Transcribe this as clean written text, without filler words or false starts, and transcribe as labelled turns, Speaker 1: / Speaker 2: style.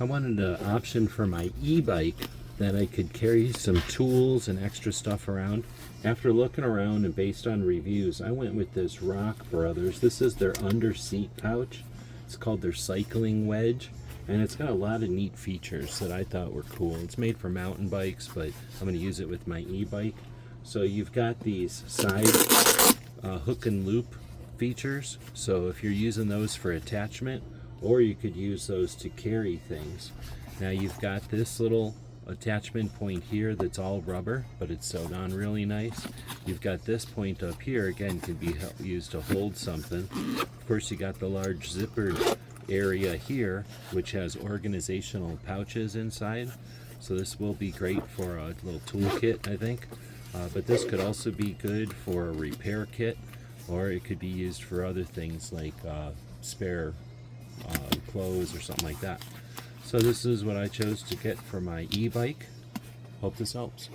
Speaker 1: I wanted an option for my e-bike that I could carry some tools and extra stuff around. After looking around and based on reviews, I went with this Rock Brothers. This is their under seat pouch. It's called their cycling wedge, and it's got a lot of neat features that I thought were cool. It's made for mountain bikes, but I'm going to use it with my e-bike. So you've got these side hook and loop features, so if you're using those for attachment, or you could use those to carry things. Now you've got this little attachment point here that's all rubber, but it's sewed on really nice. You've got this point up here, again, can be used to hold something. Of course, you got the large zippered area here, which has organizational pouches inside, so this will be great for a little toolkit, I think. But this could also be good for a repair kit, or it could be used for other things like spare clothes or something like that. So this is what I chose to get for my e-bike. Hope this helps.